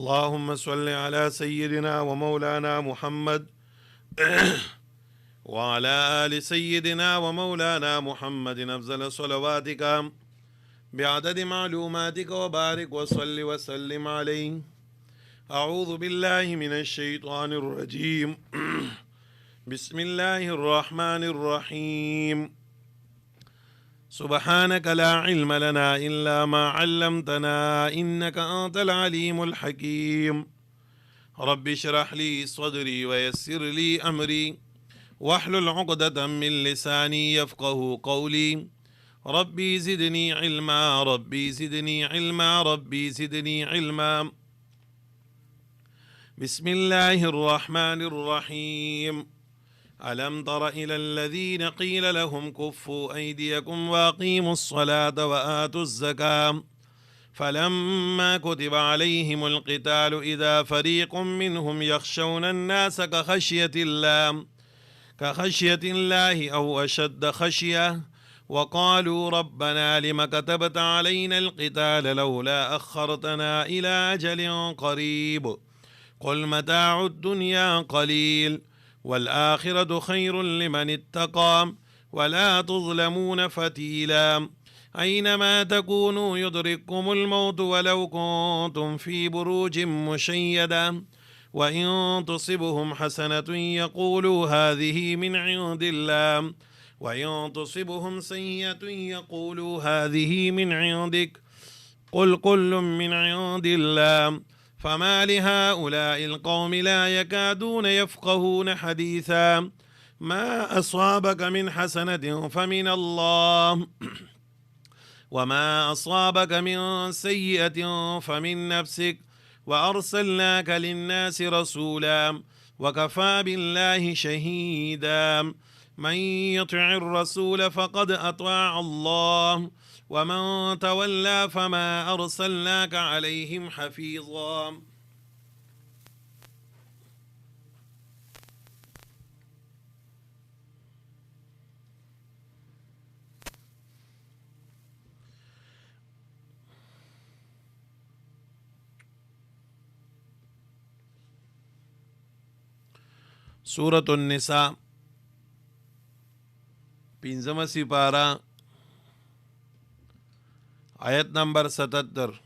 اللهم صل على سيدنا ومولانا محمد وعلى آل سيدنا ومولانا محمد أفضل صلواتك بعدد معلوماتك وبارك وصل وسلم عليه. أعوذ بالله من الشيطان الرجيم. بسم الله الرحمن الرحيم. سبحانك لا علم لنا إلا ما علمتنا إنك أنت العليم الحكيم. رب اشرح لي صدري ويسر لي أمري واحلل عقدة من لساني يفقه قولي. ربي زدني علما ربي زدني علما ربي زدني علما. بسم الله الرحمن الرحيم. ألم تر إلى الذين قيل لهم كفوا أيديكم وأقيموا الصلاة وآتوا الزكاة فلما كتب عليهم القتال إذا فريق منهم يخشون الناس كخشية الله أو أشد خشية وقالوا ربنا لم كتبت علينا القتال لولا أخرتنا إلى أجل قريب قل متاع الدنيا قليل والآخرة خير لمن اتقى ولا تظلمون فتيلا. أينما تكونوا يدرككم الموت ولو كنتم في بروج مشيدة وإن تصبهم حسنة يقولوا هذه من عند الله وإن تصبهم سيئة يقولوا هذه من عندك قل كل من عند الله فما لهؤلاء القوم لا يكادون يفقهون حديثا. ما أصابك من حسنة فمن الله وما أصابك من سيئة فمن نفسك وأرسلناك للناس رسولا وكفى بالله شهيدا. من يطع الرسول فقد أطاع الله ومن تولى فما أرسلناك عليهم حفيظا. سورة النساء پنځمه سپاره آیت نمبر 77.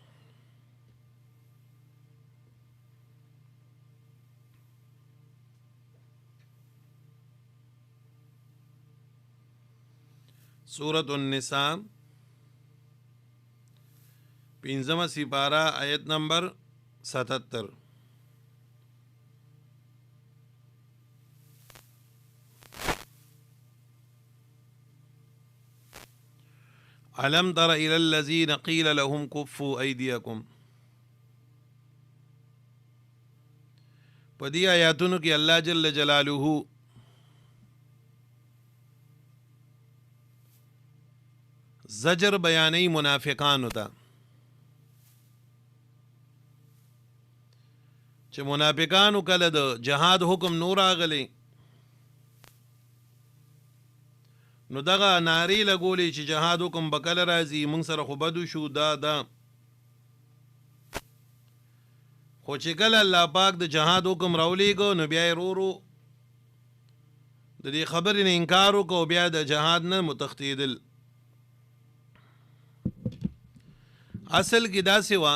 سورة النساء پنځمه سپاره آیت نمبر 77. ألم تر إلى الذين قيل لهم كفوا أيديكم. پدی آیاتونو کې الله جل جلاله زجر بیانې منافقانو ته چې منافقانو کله د جهاد حکم نور راغلی نو دغه ناری لګولې چې جهاد حکم بکل راځي مونږ سره خو بدو شو دا خو چې کله الله پاک د جهاد حکم راولېږو نو بیا یې رو د دې خبرې نه انکار وکړو بیا د جهاد نه متښتېدل. اصل کې داسې وه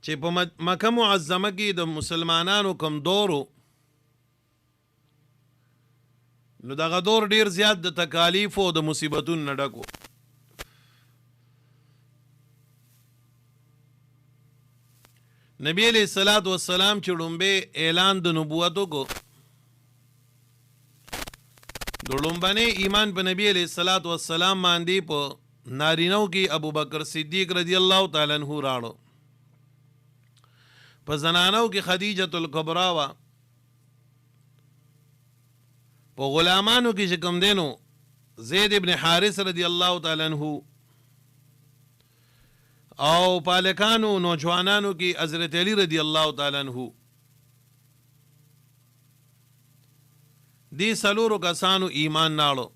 چې په مکه معظمه کې د مسلمانانو کم دورو نو دغه دور ډیر زیات د تکالیف او د مصیبتونو نه ډک و. نبی علیہ الصلوۃ والسلام چې ډومبه اعلان د نبوت وکړو د ډومبنې ایمان په نبی علیہ الصلوۃ والسلام باندې په نارینو کې ابوبکر صدیق رضی الله تعالی عنہ راړو، په زنانو کې خدیجه الکبرا وا، په غلامانو کې چې کوم دینو زید ابن حارث رضی الله تعالی عنہ، او پالکانو نوجوانانو کې حضرت علی رضی الله تعالی عنہ. دی سلورو کسانو ایمان ناړو.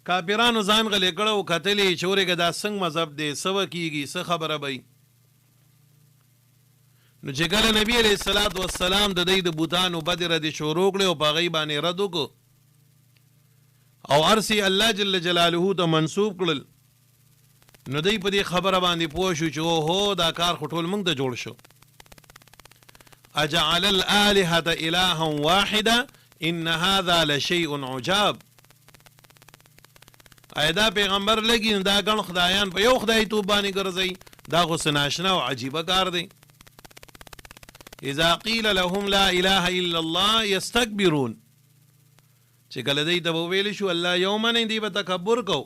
کافرانو ځان غلی کړه کتلې چې ورېږه دا څنګه مذهب دی څه به کېږي څه خبره به نو چې کله نبی علیه الصلاة والسلام د دوی د بوتانو بدې ردې شروع کړې او په هغوی باندې رد وکړو او ارسی الله جل جلاله ته منسوب کړل نو دوی په دې خبره باندې پوه شو چې اوهو دا کار خو ټول موږ ته جوړ شو اجعل الآلهة إلها واحدا ان هذا لشيء عجاب ایدا پیغمبر لګي دا ګڼ خدایان په یو خدای توب باندې ګرځي دا خو سناشنا او عجیبه کار دی اذا قيل لهم لا اله الا الله يستكبرون چې کله دوی ته وویل شو الله یو منې دی به تکبر کو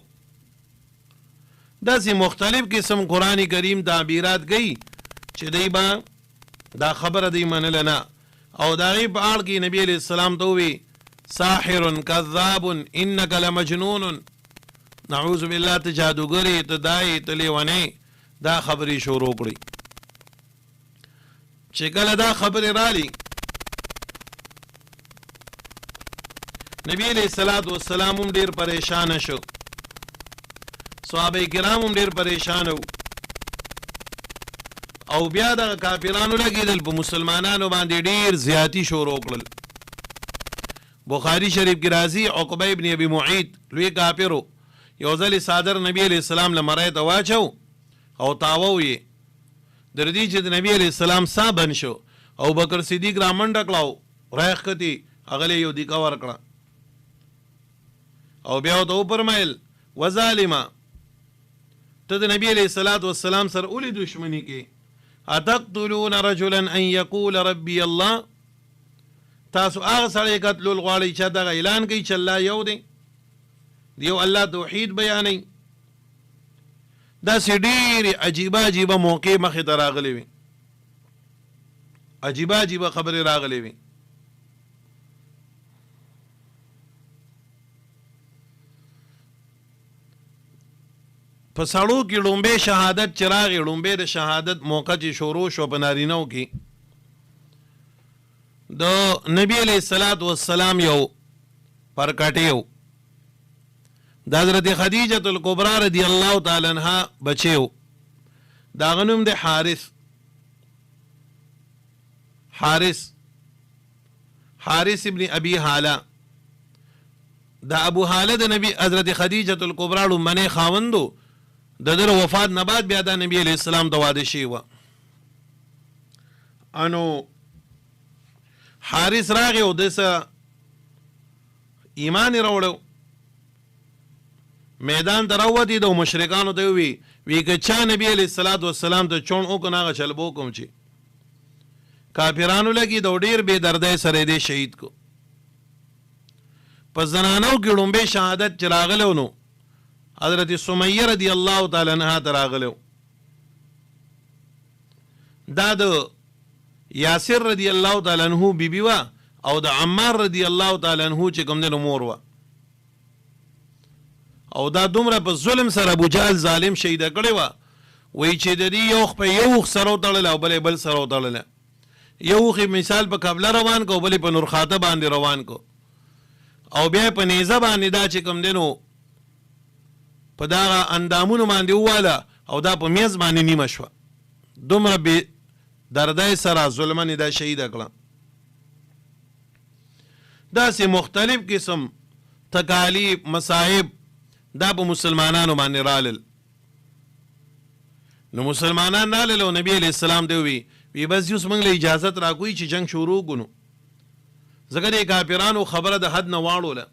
داسې مختلف قسم قرآن کریم تعبیرات گئی چې دی با دا خبره دی منل نه او دا غي په اړه کې نبی علیہ السلام ته وی ساحر کذاب انک لمجنون نعوذ بالله ته جادوګری ته دای ته لیونه دا خبري شروع کړی چې کله دا خبره رالی نبی علیہ الصلوۃ والسلام هم ډیر پریشان شو صحابه کرام هم ډیر پریشان وو او بیا د کافرانو لګیدل په مسلمانانو باندې ډیر زیاتی شروع کړل بخاری شریف کې راځي عقبه ابن ابي معيط لوی کافرو یو ځل صادر نبی علیہ السلام لمرای ته واچو او تاوو یې در دې چې د نبی علیہ السلام صابن شو او بکر صدیق را منډه کړاو راخ کتی اغله یو دی کا ورکړه او بیا ته فرمایل وظالما ته د نبی علیہ الصلوۃ والسلام سره اولی دشمنی کې اتقتلون رجلا ان يقول ربي الله تاسو هغه سره قتل الغواړي چې دا اعلان کوي چې الله یو دی دیو الله توحید بیانوي دا ډېرې عجیبه موقع مخې ته راغلی وي عجیبه خبرې راغلی وي په سړو کې لومبه شهادت چراغ لومبه د شهادت موقع چې شروع شو په نارینو کې د نبی علیہ الصلوۃ والسلام یو پرکټیو د حضرت خدیجه الکبرى رضی الله تعالی عنها بچیو دا غنوم د حارث ابن ابي حاله دا ابو حاله د نبی حضرت خدیجه الکبرى لمنه خاوندو د در وفات نه بعد بیا د نبی علیہ السلام د واده شي و انو حارث راغی او دسه ایمان راوړو میدان دراوتی د مشرکانو ته وی که چا نبی علیہ الصلوۃ والسلام ته چون او کناغه چلبو کوم چی کافرانو لګي د ډیر بے دردۍ سره دې شهید کو په زنانو کې لومبه شهادت چراغلو نو حضرت سمیہ رضی الله تعالی عنها تراغلو دا د یاسر رضی الله تعالی عنہ بیبی وا او د عمار رضی الله تعالی عنہ چې کوم د مور وا او دا دومره په ظلم سره ابو جهل ظالم شهید کړي وا وای چې د دې یو په یو سره تړل او بل سره تړل یو خې مثال په قبله روان کو بل په نور خاطه باندې روان کو او بیا په نیزه باندې دا چې کوم دینو په دا اندامونو باندې واله او دا په میز باندې نیمه شو دومره به دردای سره ظلمنه دا شهید کړه دا سه مختلف قسم تکالیف مصائب دا په مسلمانانو باندې رالل نو مسلمانان رالل او نبی علیہ السلام دی وی بس یوس موږ له اجازه را کوي چې جنگ شروع کونو زګر کافرانو خبره د حد نه واړوله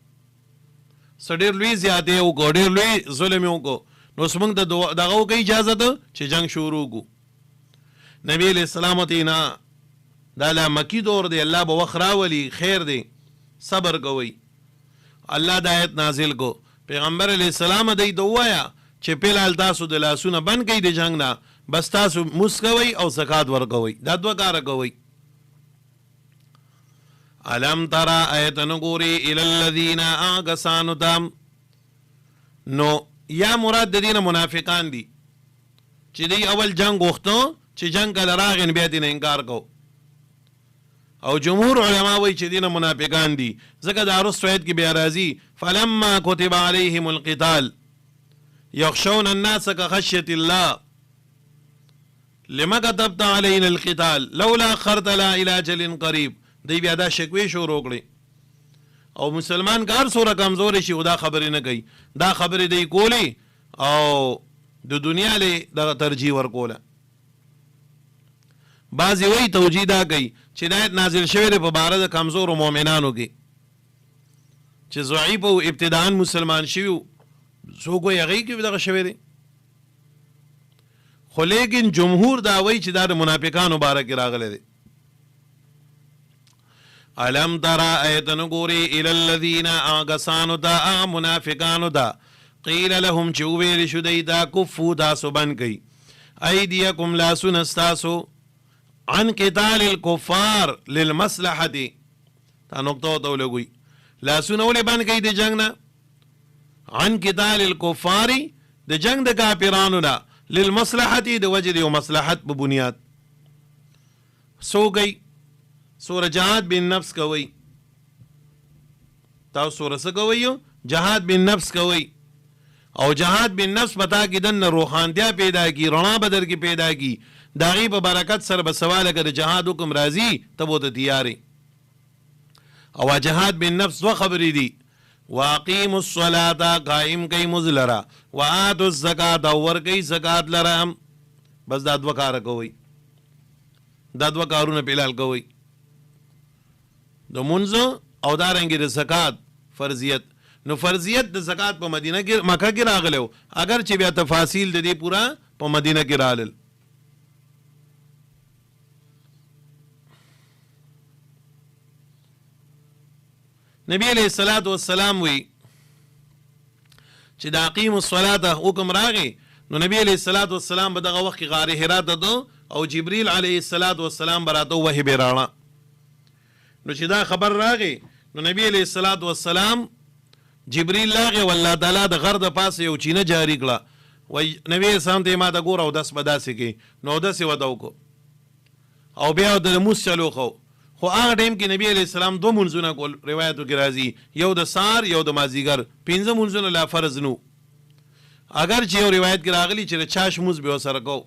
سړیر لوی زیاته او ګډیر لوی ظلم یو کو نو سمنګ دغه کوي اجازه ته چې جنگ شروع کو نبی علیہ السلام تینا دا لا مکی دور دی الله به وخرا ولی خیر دی صبر کوي الله د آیت نازل کو پیغمبر علیہ السلام دی دوایا چې پیلال تاسو د لاسونه بند کړي د جنگ نه بس تاسو مسکوي او زکات ورکوي دا دوه کار کوي علم ترى آیت نګوري الى الذين اغسانوا تام نو یا مراد د دینه منافقان دي چې دی اول جنگ وختو چې جنگ کله راغین بیا دین انکار کو او جمهور علما وایي چې دینه منافقان دي. ځکه دا رستو آیت کې بیا راځي فلما كتب عليهم القتال يخشون الناس كخشية الله لما كتبت علينا القتال لولا أخرتنا إلى أجل قريب. دی بیا دا شکوې شروع کړې او مسلمان کار سوره کمزور شي او دا خبرې نه کوي. دا خبرې دی کولی او د دنیا له دغه ترجیح ورکوله. بعضې وایي توجیه دا کوي چې دا آیت نازل شوی دی په باره د کمزورو مؤمنانو کې چې ضعیف او ابتداء مسلمان شوي وو. څوک وایي هغې کې دغه شوی دی، خو لیکن جمهور دا وایي چې دا د منافقانو باره کې راغلی دی. الم ترى ایتن ګورې الی الذین آګسانو ته منافقانو ته قیل لهم چې وویل شو دی دا کفو تاسو بند کوئ ایدیکم لاسونه ستاسو عن قتال الكفار للمصلحة. تا نقطه ورته ولګوئ لاسونه ولې بند کوئ د جنګ نه؟ عن قتال الكفار د جنګ د کافرانو نه، للمصلحة د وجه د یو مصلحت په بنیاد. سو گئی سوره جهاد بن نفس کوي، تاسو سوره څه کوي؟ جهاد بن نفس کوي. او جهاد بن نفس پتا کې دنه روحانتیا پیدا کی، رڼا بدر کې پیدا کی. د هغې په برکت سره به سوال اگر جهاد حکم راځي ته به ورته تیارې. او جهاد بن نفس دوه خبرې دي، واقیموا الصلاة قائم کوي مونځ لره، وآتوا الزکاة او ورکوي زکات لره. بس دا دوه کاره کوئ، دا دوه کارونه فلحال کوئ، د مونځ او دارنګې د زکات فرضیت. نو فرضیت د زکات په مدینه کې مکه کې راغلی و، اگر چې بیا تفاصیل د دې پوره په مدینه کې رالل. نبی علیہ الصلوۃ والسلام وی چې د اقیم الصلاة حکم راغی نو نبی علیہ الصلوۃ والسلام په دغه وخت کې غار حرا ته او جبرئیل علیہ الصلوۃ والسلام براته وحی به راړه. نو چې دا خبر راغی نو نبی علیہ الصلوۃ والسلام جبرئیل لاغه والله تعالی د غر د پاسه یو چینه جاری کړه. وای نبی اسلام ته ما ته ګور او داس بداسې کې نو داسې وداو کو او بیا د موس چلو خو هغه ټیم کې نبی علیہ السلام دو منځونه کول. روایتو کې راځي یو د سار یو د مازیګر، 5 منځونه لا فرض نو. اگر چې یو روایت کې راغلی چې د چاش موز به وسره کو،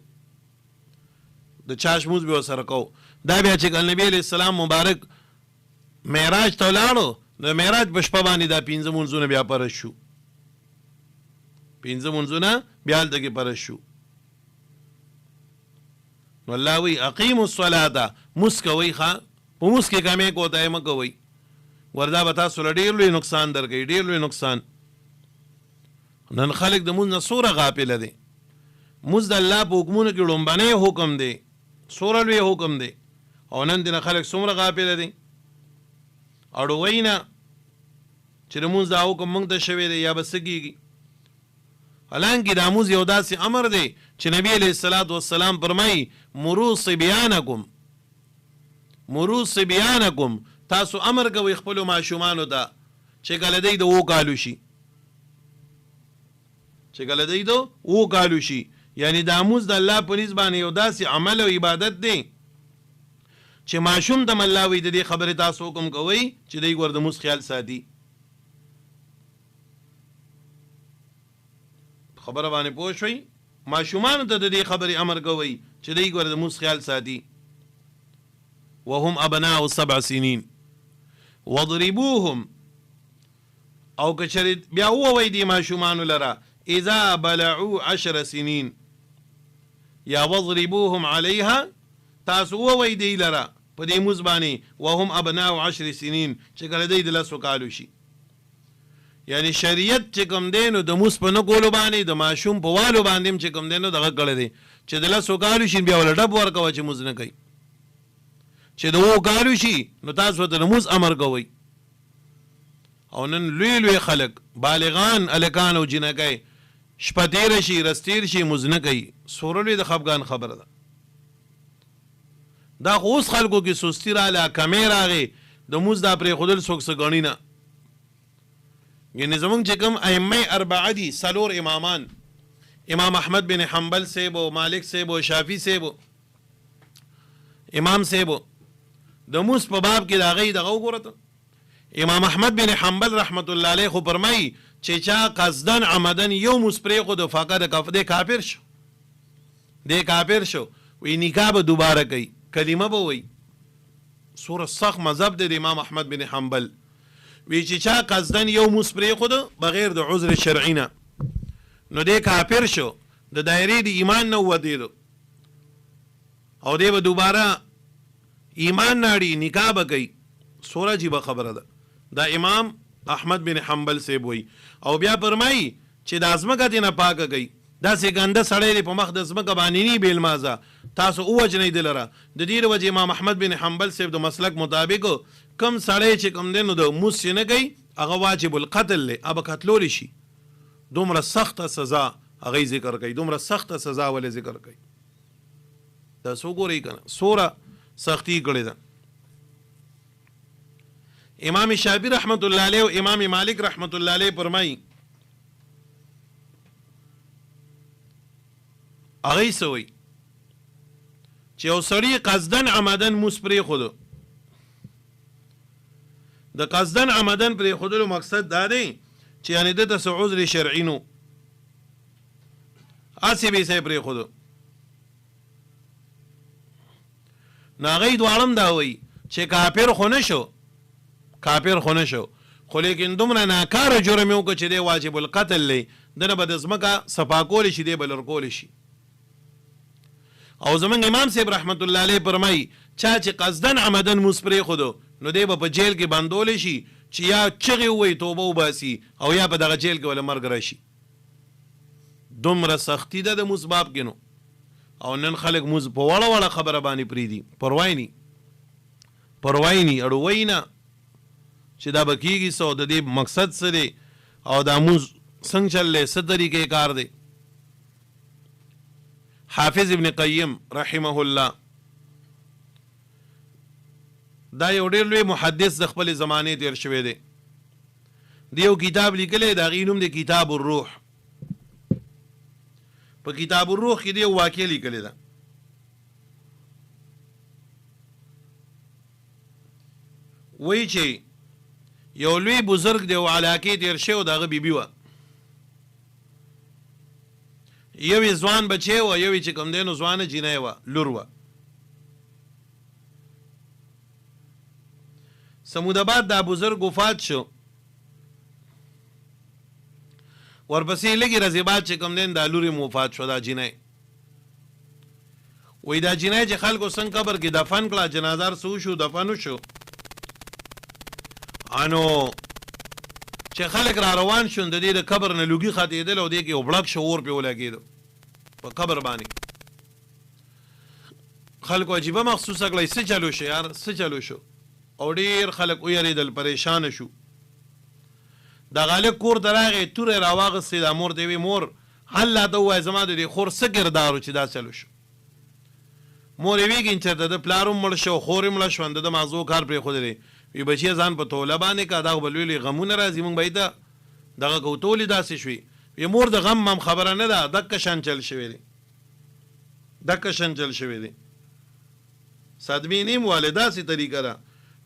د چاش موز به وسره کو. دا بیا چې نبی علیہ السلام مبارک معراج ته لاړو د معراج په شپه باندې دا 5 منځونه بیا پرش شو، 5 منځونه بیا هلته کې پرش شو. نو الله وی اقیموا الصلاة موس کوئ ښه، په موس کې کمې کوتاهي مه کوئ، وردا به تاسو له ډېر لوی نقصان درکوي، ډېر لوی نقصان. نن خلک د مونځ نه څومره غافله دی. مونځ د الله په حکمونو کې لومبنی حکم دی، څومره لوی حکم دی، او نن دې نه خلک څومره غافله دی. اړوئ نه چې د مونځ دا حکم موږ ته شوی دی یا به څه کېږي. حالانکې دا مونځ یو داسې امر دی چې نبی علیہ الصلوۃ والسلام فرمایي مروا صبیانکم، مروا صبیانکم، تاسو امر کوئ خپلو ماشومانو ته چې کله دی د 2 کالو شي، چې کله دی د 2 کالو شي. یعنی دا مونځ د الله په نسبت باندې یو داسې عمل او عبادت دی چې ماشوم ته الله وی د دې خبرې تاسو حکم کوئ چې دی ګور د مونځ خیال ساتي. خبره باندې پوه شوئ؟ ماشومانو ته د دې خبرې امر کوئ چې دی ګور د مونځ خیال ساتي. وهم ابناء 7 سنین واضربوهم، او کچری بیا ووی دی ماشومانو لره اذا بلعوا 10 سنین یا واضربوهم علیها، تاسو ووی دی لره په دې مونځ باندې وهم ابناء 10 سنین چې کله دی د 10 کالو شي. یعنی شریعت چې کوم دی نو د مونځ په نه کولو باندې د ماشوم په والو باندې چې کوم دی نو دغه کړی دی چې د 10 کالو شي بیا ول ډب ورکوه چې مونځ نه کوي. چې د 2 کالو شي نو تاسو ته د مونځ امر کوئ. او نن لوی لوی خلک بالغان الکان او جنکۍ شپه تېره شي ورځ تېر شي مونځ نه کوي. څومره لوی د خفګان خبره ده. دا خو اوس خلکو کې سستی راغله، کمې راغې، د مونځ دا پرېښودل څوک څه ګڼي نه. یعنې زمونږ چې کوم ائمه 4 دي، 4 امامان، امام احمد بن حنبل صاحب و مالک صاحب و شافعي صاحب امام صاحب، د موس په باب کې د هغې دغه وګوره ته امام احمد بن حنبل رحمت الله علیه خو فرمایي چې چا قصدن عمدن یو موس پرېښود فقط د کافر شو دی کافر شو وی نکاح به دوباره کوي کلمه به وی سوره سخت مذهب دی د امام احمد بن حنبل وی چې چا قصدن یو موس پرېښود بغیر د عذر شرعي نه نو دی کافر شو د دایرې د ایمان نه ووتېدو او دی به دوباره ایمان ناړي نکاح به کوي سوره عجیبه خبره ده دا امام احمد بن حنبل صاحب وی او بیا فرمایي چې د ځمکه دې نه پاکه کوي داسې ګنده سړی دی په مخ د ځمکه باندې نی بېلمازه تاسو ووجنئ د لره د دې د وجې امام احمد بن حنبل صاحب د مسلک مطابق کم سړی چې کم دی نو د موس چې نه کوي هغه واجب القتل دی هغه به قتلولی شي دومره سخته سزا هغه ذکر کوي دومره سخته سزا ولې ذکر کوي تاسو ګورئ که نه څومره سختی کړې ده امام شافعي رحمت الله علیه او امام مالک رحمت الله علیه فرمایي هغه څه وایي چې یو سړي قصدن عمدن موس پرېښودو د قصدن عمدن پرېښودلو مقصد دا دی چې یعنې ده ته څه عذر شرعي نو هسې به یې سړی پرېښودو نو هغوی دواړه دا وایي چې کافر خو نه شو کافر خو نه شو خو لیکن دومره ناکاره جرم یې وکړه چې دی واجب القتل دی دنه به د ځمکه صفا کولی شي دی به لر کولی شي او زمونږ امام صاحب رحمت الله علیه فرمایي چا چې قصدن عمدن موس پرېښودو نو دی به په جیل کې بندولی شي چې یا چغې ووایي توبه وباسي او یا په دغه جیل کې وله مرګ راشي دومره سختی ده د موس باب کې نو او نن خلک موس په وړه وړه خبره باندې پرېږدي پروايي ني اړوي نه چې دا به کېږي څه د دې مقصد څه دی او دا موس څنګه چللی څه طریقې کار دی حافظ ابن قیم رحمه الله دا یو ډېر لوی محدث د خپل زمانې تیر شوی دی د یو کتاب لیکلی د هغې نوم دی کتاب الروح په کتاب الروح کې دی یو واقع لیکلی ده وایي چې یو لوی بزرګ دی او علاقې تیر شوی د هغه بیبي وه یو یې ځوان بچی وه یو یې چې کوم دی نو ځوانه جینۍ وه لور وه سموداباد دا بزرګ وفات شو ورپسې لږې ورځې بعد چې کوم دی دا لور یې وفات شو دا جینۍ وایي دا جینۍ چې خلکو څنګه قبر کې دفن کړه جنازه څه وشو دفن وشو انو چې خلک را روان شون د دې د قبر نه لوګي خاتېدل او دې کې یو بړک شو اور پې ولګېدو په قبر باندې خلکو عجیبه محسوسه کړی څه چلو شو یار څه چلو شو او ډېر خلک ویرېدل پریشانه شو د غالب کور ته راغی توره یې راواغستې دا مور ته وی مور الله ته ووایه زما د دې خور څه کردار و چې دا چلو شو مور یې ویږي چې د پلار هم مړ شو خور یې مړه شوه د ده مغزو کار پرېښودلی وی بچیه ځان په توله باندې که دغه به لوی لوی غمونه راځي مونږ به یې ته دغه کو تولې داسې شوي وی مور د غم هم خبره نه ده دکه شان چل شوی دی دکه شان چل شوی دی صدمې نیم والی داسې طریقه ده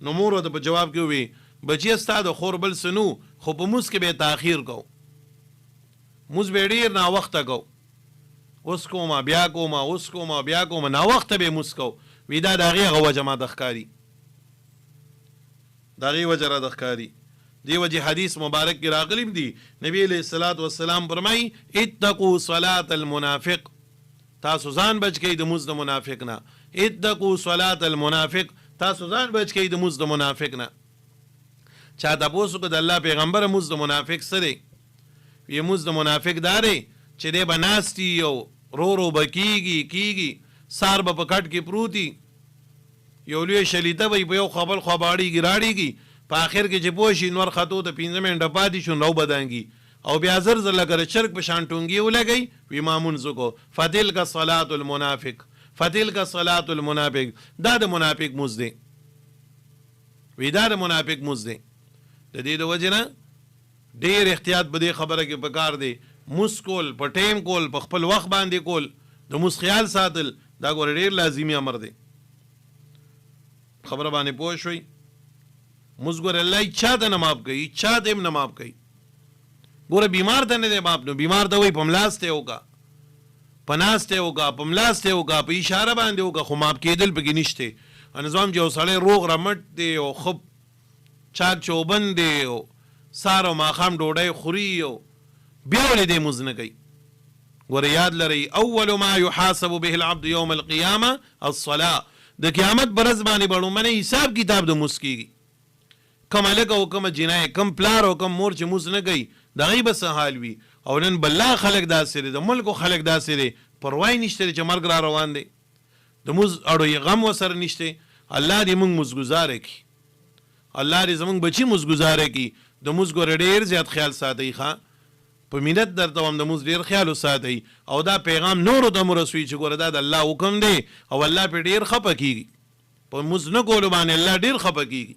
نو مور ورته په جواب کې ووی بچیه ستا د خور بل څه نو خو په موس کې به یې تاخیر کو موس به یې ډېر ناوخته کو اوس کومه بیا کومه اوس کومه بیا کومه ناوخته به یې موس کو وی دا د هغې هغه وجه ماته ښکاري د هغې وجه راته ښکاري دې وجې حدیث مبارک کې راغلي دي نبي علیه الصلاة والسلام فرمایي اتقوا صلاة المنافق تاسو ځان بچ کوئ د مونځ د منافق نه اتقوا صلاة المنافق تاسو ځان بچ کوئ د مونځ د منافق نه چا تپوس وکړه د الله پیغمبره مونځ د منافق څه دی ویې مونځ د منافق دا دی چې دی به ناست وي او رو به کېږي سار به په کټ کې پروت وي یو لوی شلیته به په یو خوا بل خوا به اړېږي راړېږي په آخر کې چې پوه شي نور خطو ته 15 منټه پاتې شو نو بدانګي او بیا زر زر لکه د چرګ په شان ټونګې ولګئ وي ما مونځ وکړو فتلک صلاة المنافق فتلک صلاة المنافق دا د منافق مونځ دی وی دا د منافق مونځ دی د دې د وجې نه ډېر احتیاط په دې خبره کې پکار دی مونځ کول په ټیم کول په خپل وخت باندې کول د مونځ خیال ساتل دا ګوره ډېر لازمي امر دی خبره باندې پوه شوي. مونځ ګوره الله چا ته نه ماف کوي، چا ته هم نه ماف کوي. ګوره بیمار ته نه دی ماف، نو بیمار ته وایي په ملاس ته وکړه، په ناس ته وکړه، په ملاس ته وکړه، په اشاره باندې وکړه، خو ماف کېدل پکې نشته. نظام چې یو سړی روغ رمټ دی او خب چاک چوبند دی او سار او ماښام ډوډۍ خوري او بیا ولې دی مونځ نه کوي؟ ګوره یاد لرئ اول ما یحاسب به العبد یوم القیامه الصلاه. د قیامت په ورځ باندې به لومړنی حساب کتاب د مونځ کېږي. کم هلک او کم جنۍ، کم پلار او کم مور چې مونځ نه کوي د هغوی به څه حال وي. او نن بالله خلک داسې دی، د ملکو خلک داسې دی، پروا یې نشته چې مرګ را روان دی، د مونځ اړو یې غم ورسره نشته. الله دې مونږ مونځګزاره کړي، الله دې زمونږ بچي مونځګزاره کړي. د مونځ ګوره ډېر زیات خیال ساتئ ښه، په مینت درته وایم د مونځ ډېر خیال وساتئ او دا پیغام نورو ته مو رسوي چې ګوره دا د الله حکم دی او الله پرې ډېر خفه کېږي. په مونځ نه کولو باندې الله ډېر خفه کېږي.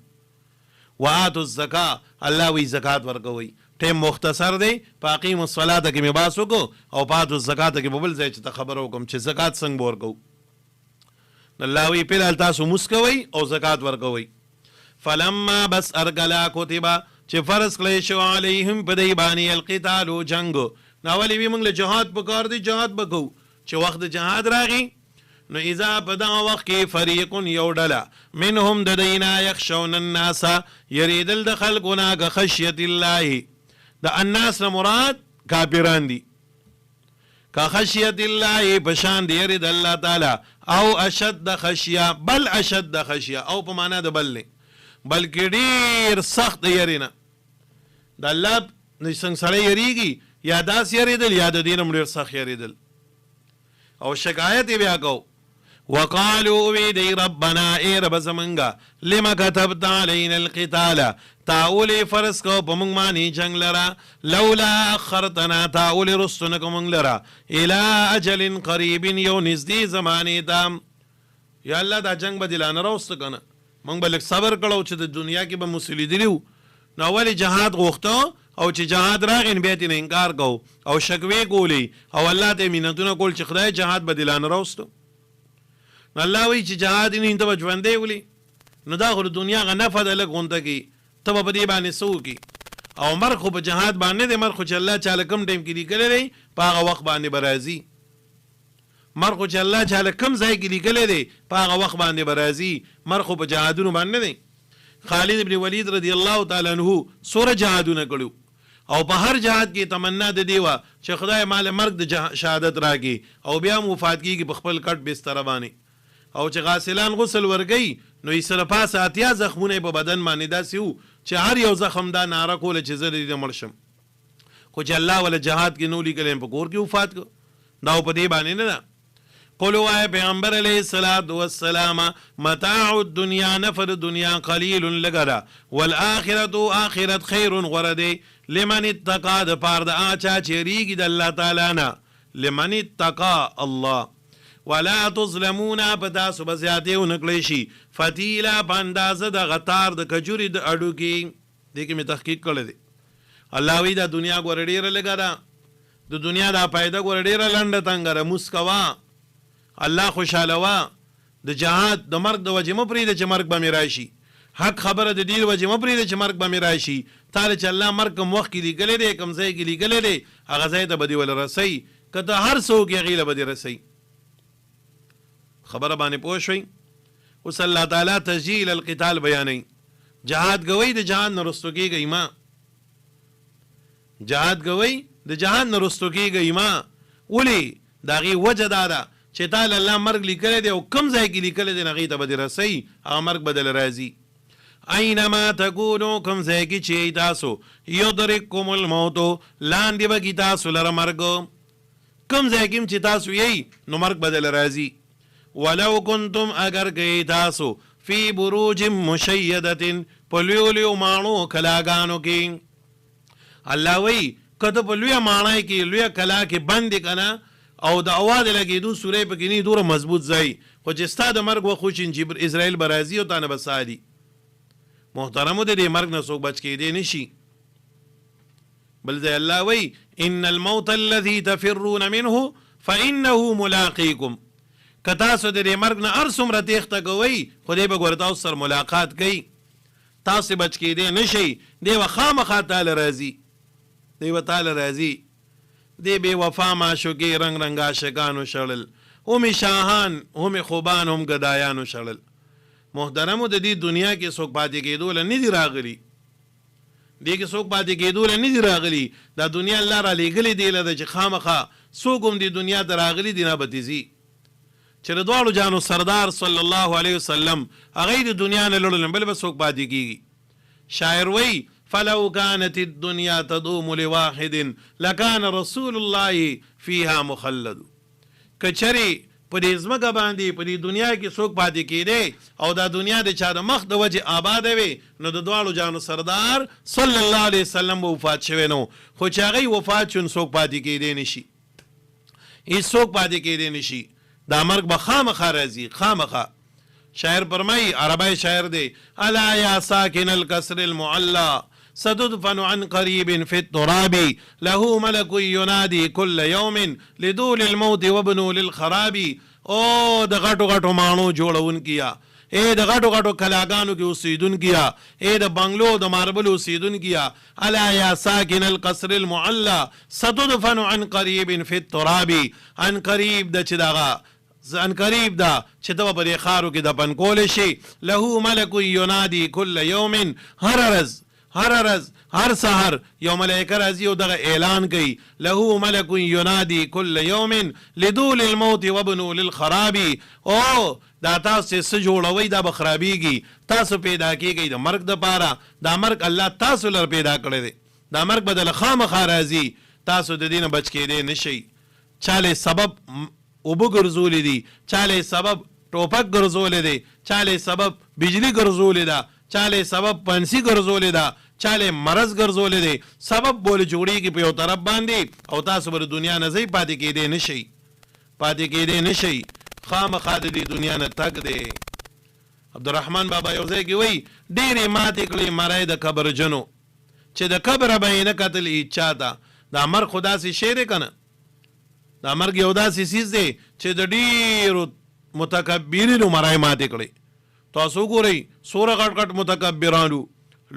وآتوا الزکا، الله وی زکات ورکوئ. ټیم مختصر دی، په اقیموا الصلاة کې مې باس وکړو او په آتوا الزکات کې په بل ځای چې ته خبره وکړم چې زکات څنګه به ورکوو. الله وی فلحال تاسو مونځ کوئ او زکات ورکوئ. فلما بس ارګلا کتبه، چې فرض کړی شو علیهم په دی باندې القتال جنګ. نو ولې وی موږ له جهاد پکار دی، جهاد به کوو. چې وخت د جهاد راغی نو اذا په دغه وخت کې فریق یو ډله منهم د دینا یخشون الناس، یریدل د خلقونه که خشیت الله. د الناس نه مراد کافران دي. که خشیت الله پشان دی یرید الله تعالی، او اشد خشیه، بل اشد خشیه، او په معنا د بل نه بلکې ډېر سخت یرینا. د الله څنګه سړی یریږي یا داس یریدل یا د دین هم ډېر سخت یریدل. او شکایت یې بیا کو، وقالوا وی دی ربنا ای رب زمنگا لما كتبت علينا القتال، تاولی فرض کو په موږ باندې جنگ لرا، لولا اخرتنا تاولی رستنک موږ لرا الى اجل قریب یو نزدې زمانې ته. یا الله دا جنگ به دلانه راوست کنه، موږ به لږ صبر کړو چې د دنیا کې به مسلیدلی وو. نو ولې جهاد غوښته او چې جهاد راغی بیا یې نه انکار کو او شکوې کولی او الله ته مینتونه کول چې خدای جهاد به دلانه راوستو. نو الله وی چې جهاد یې نه ته به ژوندی ولي، نو دا خو د دنیا هغه نفع ده لږ غونته کې، ته به په دې باندې څه وکړي. او مرګ خو په جهاد باندې دی، مرګ خو چې الله چاله کم ټایم کې لیکلی دی په هغه وخت باندې به راځي. مرګ خو چې الله چاله کم ځای کې لیکلی دی په هغه وخت باندې به راځي. مرګ خو په جهادونو باندې دی. خالد ابن ولید رضی الله تعالی عنه څومره جهادونه کړي او په هر جهاد کې تمنا د دی وه چې خدای مال مرګ د شهادت راکړي او بیا هم وفات کېږي په خپل کټ بستره باندې. او چې غاسلان غسل ورګي نو یې سره پاسه اتیا زخمونه په بدن باندې داسې وو چې هر یو زخم دا ناره کوله چې زه دې مړ شم. خو چې الله ولا جهاد کې نو لیکلی په کور کې وفات کړ، دا په دې باندې نه ده. قولوا وای پیغمبر علیه الصلاة والسلام متاع الدنیا، نفر دنیا قلیل لګره، والآخرت آخرت خیر غرده، لمن اتقا د پار د آچا چې ریږي د الله تعالی نه، لمن اتقا الله. ولا تظلمون په تاسو به زیاتې ونه کړی شي فتیله په اندازه د غتار د کجوري د اډو کې. دې کې مې تحقیق کړی دی. الله وی دا دنیا ګوره ډېره لږه ده، د دنیا دا پیدا ګوره ډېره لنډه تنګه ده. موس کوه، الله خوشحاله وا، د جهاد د مرګ د وجې مه پرېږده چې مرګ به مې راشي. حق خبره د دې وجې مه پرېږده چې مرګ به مې راشي. تا چې الله مرګ کوم وخت کې لیکلی دی، کوم ځای کې لیکلی دی، هغه ځای ته به دې ول رسئ. که ته هر څوک یې هغې له به دې رسئ. خبره باندې پوه شوئ. اوس الله تعالی تسجیل القتال بیانوي. جهاد کوئ د جهاد نه رستو کېږئ ما، جهاد کوئ د جهاد نه رستو کېږئ ما. ولې د هغې وجه دا ده چې تا له الله مرګ لیکلی دی او کوم ځای کې لیکلی دی هغې ته به دې رسئ، هغه مرګ به دله راځي. اینما تکونو کوم ځای کې چې تاسو یدرککم الموت، لاندې به کي تاسو لره مرګ. کوم ځای کې چې تاسو یئ نو مرګ به دله راځي. ولو کنتم اگر گئی تاسو فی بروج مشیدت په لویو لویو ماڼو کلاګانو کې. الله وی که ته په لویه ماڼۍ کې لویه کلا کې بند یې که نه او د اواز لګېدو سوری پکې نه دومره مضبوط ځای، خو چې ستا د مرګ وخت وشي چې اسرائیل به راځي او تا نه به سالي. محترمو د دې مرګ نه څوک بچ کېدی نه شي. بل ځای الله وی ان الموت الذي تفرون منه فانه ملاقيكم، که تاسو د دې مرګ نه هر څومره تېښته کوئ خدای به ګوره تاسو سره ملاقات کوي تاسو بچ کېدی نه شئ دی به خامخا تاله راځي دی به تاله راځي دی بې وفا معشوقې رنګ رنګ عاشقانو شړل هم شاهان هم خوبان هم ګدایانو شړل محترمو د دې دنیا کې څوک پاتې کېدو له نه دي راغلي دې کې څوک پاتې کېدو له نه دي راغلي دا دنیا الله را لېږلې دی له ده چې خامخا څوک هم دې دنیا ته راغلي دي نه به دې ځي چې د دواړو جانو سردار صلی الله علیه وسلم هغه د دنیا نه لړل بل به څوک پاتې کېږي شاعر وی فلو كانت الدنيا تدوم لواحد لكان رسول الله فيها مخلد کچری په دې ځمکه باندې په دې دنیا کې څوک پاتې کېدی او دا دنیا د چا د مخ د وجې آباده وي نو د دواړو جانو سردار صلی الله علیه وسلم به وفات شوی نو خو چې هغه وفات شون څوک پاتې کېدی نشي هېڅ څوک پاتې کېدی نشي دا مرګ به خامخا راځي خامخا شاعر فرمایي عربی شاعر دی الا یا ساکن القصر المعلا ستدفن عن قريب في التراب له ملك ينادي كل يوم لدول الموت وابنو للخراب او د غټو غټو مانو جوړون کیا اے د غټو غټو کلاګانو کې اوسیدون کیا اے د بنگلو د ماربل اوسیدون کیا الا یا ساکن القصر المعلا ستدفن عن قريب في التراب عن قريب د چداغا ان قریب دا چې ته په دې خارو کې دفن کولی شي له ملک ینادي کل یوم هر ورځ هر سحر یو ملایکه راځي او دغه اعلان کوي له ملک ینادي کل یوم لدول الموت وابنو للخراب او دا تاسو څه جوړوئ دا به خرابېږي تاسو پیدا کېږئ د مرګ دپاره دا مرګ الله تاسو لر پیدا کړی دی دا مرګ به د خامخا راځي تاسو د دې نه بچ کېدی نه شئ چاله سبب اوبه ګرځولې دي چاله سبب ټوپک ګرځولې دی چاله سبب بجلی ګرځولې ده چاله سبب پنسي ګرځولې ده چاله مرض ګرځولې دی سبب بوله جوړېږي په یو طرف باندې او تاسو به د دنیا نه ځئ پاتې کېدی نه شئ پاتې کېدی نه شئ خامخا د دې دنیا نه تګ دی عبدالرحمن بابا یو ځای کې وایي ډېرې ماتې کړې مرۍ د قبرجنو چې د قبره به یې نه کتل هېڅ چا ته دا مرګ خو داسې شی دی که نه دا مرګ یو داسې څیز دی چې د ډېرو متکبرینو مرۍ ماتې کړې تاسو وګورئ څومره غټ غټ متکبرانو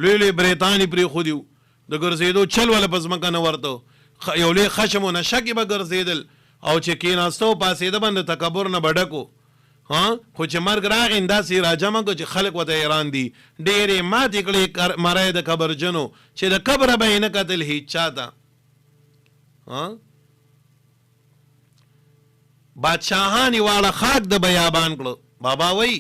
لوی لوی بریتانې پرېښودي وو د ګرځېدو چل وله په ځمکه نه ورته یو لوی خشم و نشه کې به ګرځېدل او چې کېناسته و پاڅېده به د تکبر نه به ډک و خو چې مرګ راغی داسې راجمع کړو چې خلک ورته حیران دي ډېرې ماتې کړې مرۍ د قبرجنو چې د قبره به یې نه کتل هېڅ چا ته بادشاهانی واړه خاک د بیابان کړو بابا وی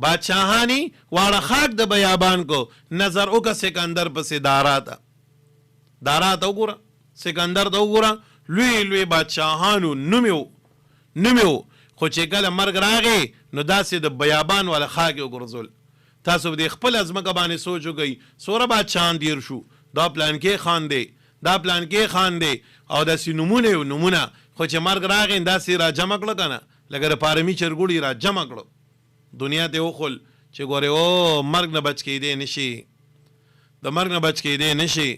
بادشاهانی واړه خاک د بیابان کو نظر وکړه سکندر پسې دارا ته وګوره سکندر ته وګوره لوی لوی بادشاهانو نومې و خو چې کله مرګ راغی نو داسې د بیابان والا خاک یې وګرځول تاسو به د خپل ځمکه باندې سوچ وکئ څومره بادشاهان تېر شو دا پلانکې خان دی دا پلانکې خان دی او داسې نومونه خو چې مرګ راغی داسې را جمع کړه که نه لکه د پارمي چرګوړي را جمع کړو دنیا ته وخول چې ګورې او مرګ نه بچ کېدی نه شي د مرګ نه بچ کېدی نه شي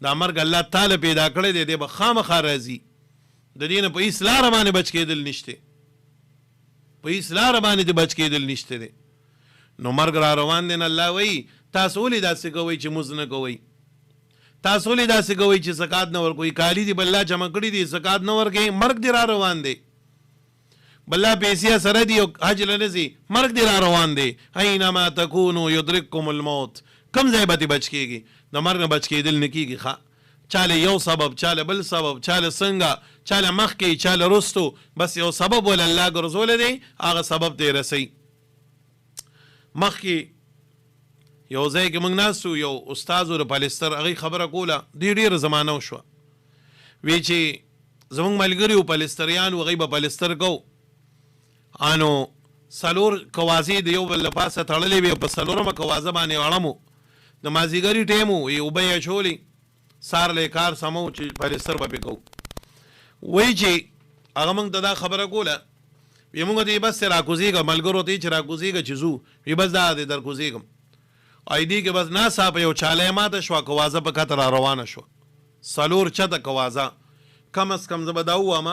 دا مرګ الله تعالی پیدا کړی دی دی به خامخا راځي د دې نه په هېڅ لاره باندې بچ کېدل نشته په هېڅ لاره باندې د بچ کېدل نشته دی نو مرګ را روان دی نه الله وایي تاسو ولې داسې کوئ چې مونځ نه کوئ تاسو ولې داسې کوئ چې زکات نه ورکوئ کالي دي بل جمع کړي دي زکات نه ورکوئ مرګ دی را روان دی بل پیسې سره دي او حج له نه ځي مرګ دی را روان دی اینما تکونو یدرککم الموت کم ځای به بچ کېږي د مرګ نه بچ کېدل نه کېږي ښه چاله یو سبب چاله بل سبب چاله څنګه چاله مخکې چاله رستو بس یو سبب ول الله ګرځولی دی هغه سبب ته یې رسوي مخکې یو ځای کې موږ ناست وو یو استاد و د پالستر هغې خبره کوله دې ډېره زمانه وشوه وی چې زموږ ملګري وو پالستریان و هغوی به پالستر کوو انو څلور کوازې د یو بل له پاسه تړلې وې په څلورمه کوازه باندې اړم و د مازدیګري ټیم و اوبه یې اچولې سارلی کار سمو چې پالستر به پې کوو وایي چې هغه موږ ته دا خبره کوله وی موږ ته یې بس راکوزېږه ملګرو ته یې چې راکوزېږه چې ځو وی بس دا دی در کوزېږم ایدی کې بس ناڅاپه یو چاله ماته شوه کوازه په کته را روانه شوه څلور چته کوازه کم از کم زه به دا ووایم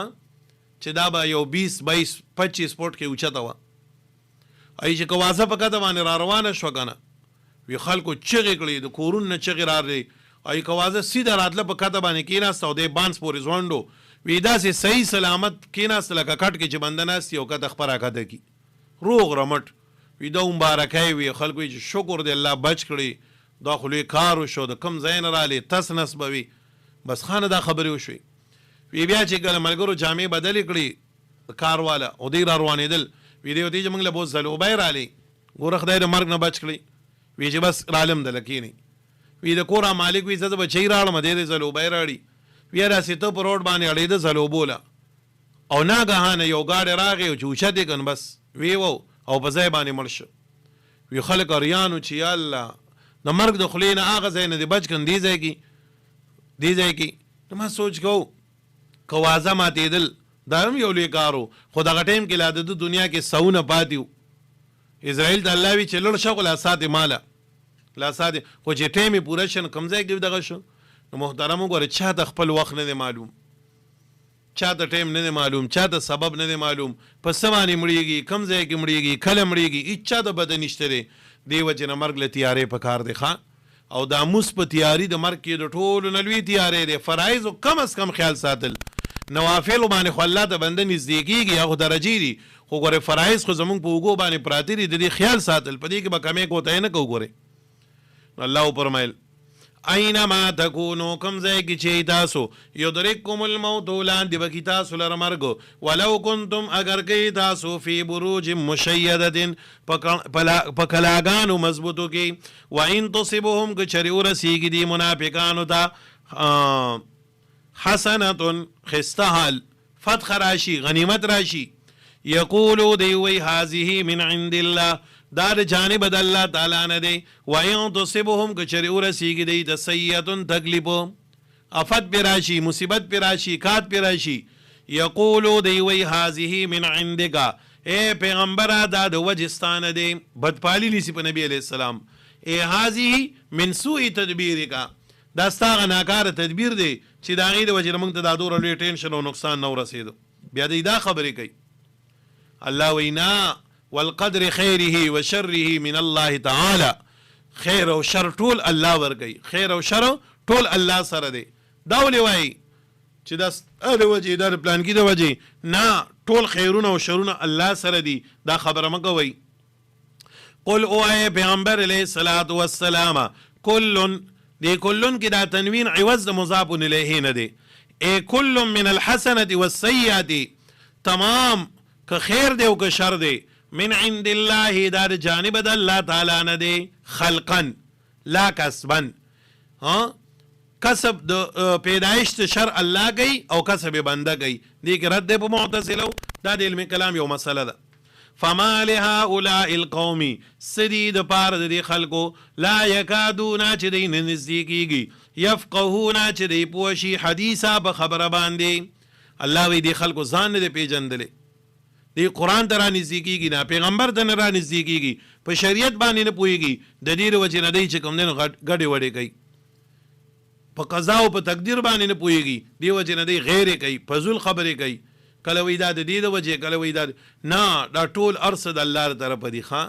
چې دا به یو 20 22 25 فوټ کې اوچته وه. ای چې کوازه په کته باندې را روانه شوه که نه وی خلکو چغې کړې د کورونو نه چغې راغلې. ای کوازه سیده راتله په کته باندې کېناسته او دی بانس پورې ځونډو وی داسې صحیح سلامت کېناسته لکه کټ کې چې بنده ناستي او کته خپره کته کي روغ رمټ. وی دا مبارکۍ وي خلکو چې شکر دی الله بچ کړي دا خو لوی کار وشو د کوم ځای نه رالې تس نس به وي بس خانه دا خبرې وشوې. وی بیا چې کله ملګرو جامې بدلې کړي کار والا او دی را روانېدل وی دی ورته چې موږ له بوس ځلوبی رالې ګوره خدای د مرګ نه بچ کړي. وی چې بس رالم دله کښېنئ. وی د کوره مالک وی زه د بچۍ راړم دی د ځلوبی راړي. وی داسې ته په روډ باندې اړېده ځلوبوله او ناګهانه یو ګاډی راغی چې اوچت یې کړ بس وی و او په ځای باندې مړ شو. وی خلک اریانو چې یا الله د مرګ د خولې نه هغه ځای نه دې بچ کړم دې ځای کې نو ما سوچ کوو که وازه ماتېدل دا هم یو لوی کار و خو دغه ټایم کې لا د دنیا کې سوونه پاتې وو. اسرائیل ته الله وي چې لړ شه خو لا ساتې ماله لا ساتې خو چې ټایم یې پوره شو نو کوم ځای کې دغه شو. نو محترم وګوره چا ته خپل وخت نه دی معلوم چا ته ټایم نه دی معلوم چا ته سبب نه دی معلوم په څه باندې مړېږي کوم ځای کې مړېږي کله مړېږي هېڅ چا ته بده نشته دی. دې وجې نه مرګ له تیارې په کار دی ښه او دا موس په تیاري د مرګ کې د ټولو نه لوی تیارې دی. فرایضو کم از کم خیال ساتل نوافلو باندې خو الله ته بنده نږدې کېږي هغه درجې دي خو ګورې فرایض خو زمونږ په اوږو باندې پراته دي د دې خیال ساتل په دې کې به کمې کوتاهي نه کوو. ګورې الله وفرمیل اینما تکونو کم ځای کې چې تاسو یدرککم الموت لاندې به کې تاسو لره مرګ ولو کنتم اگر کې تاسو فی بروج مشیدة په کلاګانو مضبوطو کې وان تصبهم که چرې ورسیږي دي منافقانو ته حسنة خسته حال فتح راشي غنیمت راشي یقولو دی وی هذه من عند الله دا د جانب د الله تعالی نه دی وان تصبهم که چرې ورسیږي دی د سیئة تکلیف افت پې راشي مصیبت پې راشي کات پې راشي یقولو دی وی هذه من عندک ای پیغمبره دا د وجې ستا نه دی بدپالي نیسي په نبي علیه السلام ای هذه من سوء تدبیرک دا ستا هغه ناکاره تدبیر دی چې د هغې د وجې نه موږ ته دا دومره لوی ټینشن او نقصان نه ورسېدو. بیا دی دا خبرې کوي الله وینا والقدر خیره و شره من الله تعالی خیر او شر ټول الله ورکوي خیر او شر ټول الله سره دی. دا ولې وایي چې دا د وجې دا د پلانکي د وجې نه ټول خیرونه او شرونه الله سره دي دا خبره مه کوئ. قل اوایه پیغمبر علیه الصلاة والسلام کلن دی کلن کې دا تنوین عوض د مضاف الیه نه دی ای کل من الحسنة والسیئة تمام که خیر دی او که شر دی من عند الله دا د جانب د الله تعالی نه دی خلقا لا کسبا کسب د پیدایش د شر الله کوي او کسب بنده کوي. دې کې رد دی په معتزلو دا د علم کلام یو مسله ده. فما لهؤلاء القوم سدي د پاره د دې خلکو لا یکادون چې دی نه نږدې کېږي یفقهون چې دی پوه شي حدیثا په خبره باندې. الله وی دې خلکو ځان نه دی پېژندلی دی قرآن ته را نږدې کېږي نه پیغمبر ته نه را نږدې کېږي په شریعت باندې نه پوهېږي د دې د وجې نه دی چې کوم دی نو ګډې وډې کوي په قضا او په تقدیر باندې نه پوهېږي دې وجې نه دی غیرې کوي فضول خبرې کوي کله وایي دا د دې د وجې کله وایي دا نه دا ټول ارڅه د الله طرفه دي ښه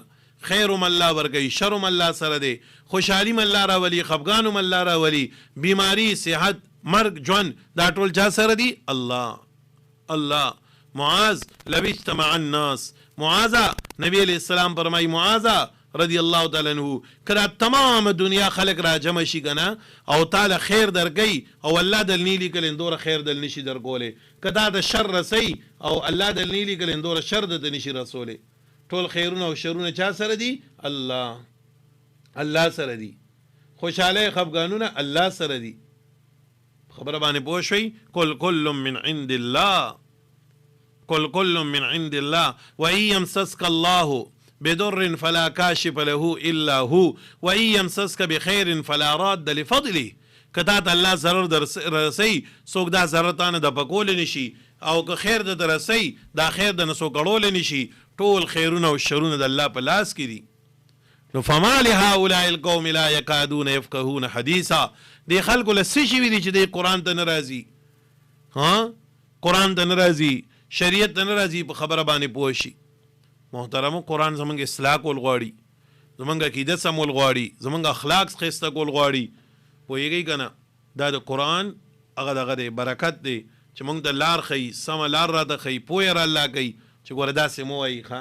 خیر هم الله ورکوي شر هم الله سره دی خوشحالي هم الله راولي خفګان هم الله راولي بیماري صحت مرګ ژوند دا ټول چا سره دي الله معاذ لو اجتمع الناس معاذہ نبی علیہ السلام فرمائی معاذہ رضی اللہ تعالی عنہ کدا تمام دنیا خلق را جمع شي کنا او تعالی خیر درکئی او الله دل نیلی کلین دور خیر دل نشي در کوله کدا د شر رسی او الله دل نیلی کلین دور شر د نشي رسوله ټول خیرونه او شرونه چا سره دي الله سره دي خوشاله خفګانونه الله سره دي خبره باندې پوه شئ کل من عند الله كل من عند الله وإن يمسسك الله بضر فلا كاشف له إلا هو وإن يمسسك بخير فلا راد لفضله کتات الله ضرر در رسی څوک دا ضررتانه د پکول نشي او که خیر د رسی دا خیر د نسو کړول نشي ټول خیرونه او شرونه د الله په لاس کې دي. نو فما لهؤلاء القوم لا يكادون يفقهون حديثا دی خلکو له څه شي وي چې د قرآن ته ناراضي قرآن ته ناراضي شریعت ته نه راځي په خبره باندې پوه شي. محترمو قرآن زمونږ اصلاح کول غواړي، زمونږ عقیده سمول غواړي، زمونږ اخلاق ښایسته کول غواړي. پوهېږئ که نه؟ دا د قرآن هغه دغه دی، برکت دی چې موږ ته لار ښیي، سمه لار راته ښیي، پوهه را الله کوي چې ګوره داسې مه وایي، ښه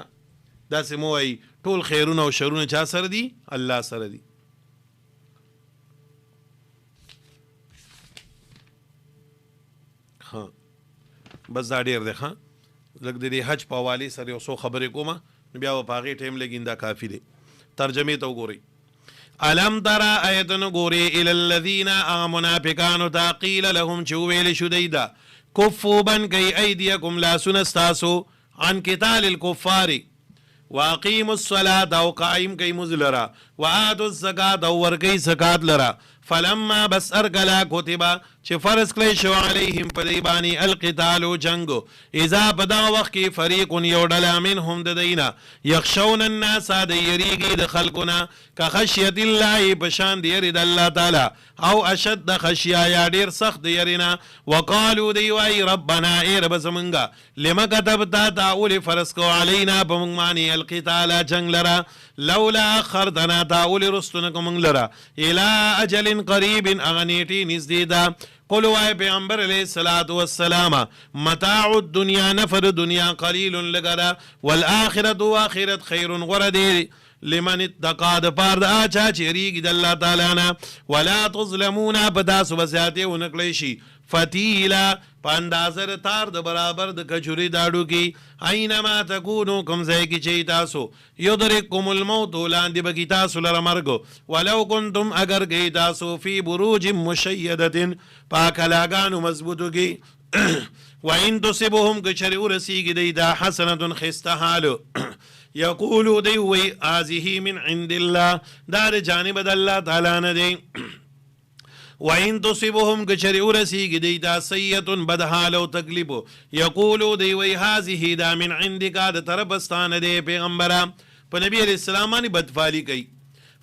داسې مه وایي. ټول خیرونه او شرونه چا سره دي؟ الله سره دي. ها بس دا ډېر دی. ښه لږ د دې حج په حوالې سره یو څو خبرې کومه، نو بیا به په هغې ټایم لګي، دا کافي دی. ترجمې ته وګورئ. الم ترى ایتن ګورې الی الذین هغه منافقانو ته قیل لهم چې وویل شو دی ده کفو بند کوئ ایدیکم لاسونه ستاسو عن قتال الکفار واقیموا الصلاة او قائم کوئ مونځ لره وآتوا الزکاة او ورکوئ زکات لره فلما بس ارکلا کتبه چې فرض کړی شو علیهم په دی باندې القتالو جنګو اذا په دغه وخت کې فریق یو ډله منهم د دی نه یخشون الناس د یریږي د خلکونه که خشیت الله په شان د یری د الله تعالی او اشد د خشیه یا ډېر سخت د یری نه وقالو دی وایي ربنا ای رب زمونږه لم کتبتا تا ولې فرض کو علینا په موږ باندې القتال جنګ لره لولا اخرتنا تا ولې رستونه کو موږ لره الی اجل قریب اغه نیټې نږدې ده قل وای پیغمبر علیہ الصلوۃ والسلام متاع الدنیا نفر دنیا قلیل لگرا والآخرت واخرت خیر غردی لمن اتقى د پار د اچا چې ریږي د الله تعالی نه ولا تظلمون بداس وساته ونکلی شي فتیلا په اندازه تار د برابر د کچوري داړو کې اينما تکونو کوم ځای کې چې تاسو یدرککم الموت لاندې بکی تاسو لره مرګ ولو کنتم اگر گئی تاسو فی بروج مشیدة پاکلاګانو مضبوطو کې وان تصبهم کچری ورسیږي دی دا حسنه خسته حالو یقولو دی وی هذه من عند الله دار جانب د الله تعالی نه دی وَإِن تُصِبْهُمْ كَشَرِ أُرَسِيگِ دیتا سیئتن بدحال و تکلیبو یقولو دی وی هذه دا من عندکا دا طرفستان دی پیغمبرا پا نبی علیہ السلام آنی بدفالی کئی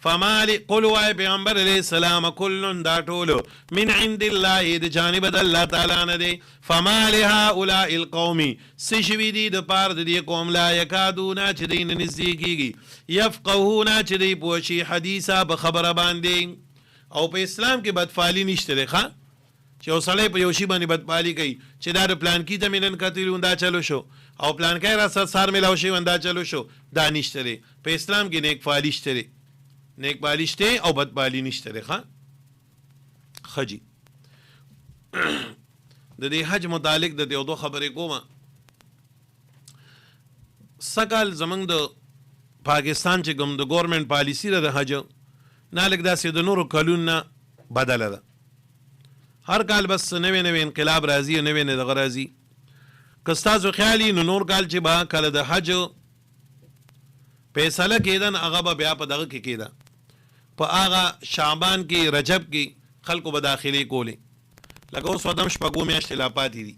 فمالی قلو آئے پیغمبر علیہ السلام کلن دا طولو من عند اللہ دا جانب دا اللہ تعالیٰ ندے فمالی هؤلاء القومی سشوی دی دا پار دی قوم لا یکادونا چھ دی نزدیکی گی یفقهونا چھ دی پوشی حدیثا بخبر باندے او په اسلام کې بدفعلی نشته دی ښه چې یو سړی په یو شي باندې بدفعلی کوي چې دا د پلانکي ته مې نن کتلي دا چلو شو او پلانکی را سره سار میلاو شوی دا چلو شو دا نشته دی په اسلام کې نیک فعلی شته دی نیک فعلی شته او بدفعلی نشته دی ښه جی د دې حج متعلق د یو دو خبرې کومه سکال زمونږ د پاکستان چې کوم د ګورنمنټ پالیسی ده د حج نالک داسې د نورو کلونو نه بدله ده هر کال بس نوی نوی انقلاب راځي نوی نه دغه راځي که ستاسو خیالي نو نور کال چې به کله د حج فیصله کېده نو هغه به بیا په دغه کې کېده په هغه شعبان کې رجب کې خلکو به داخلې کولې لکه اوس ودم شپږو میاشتې لا پاتې دي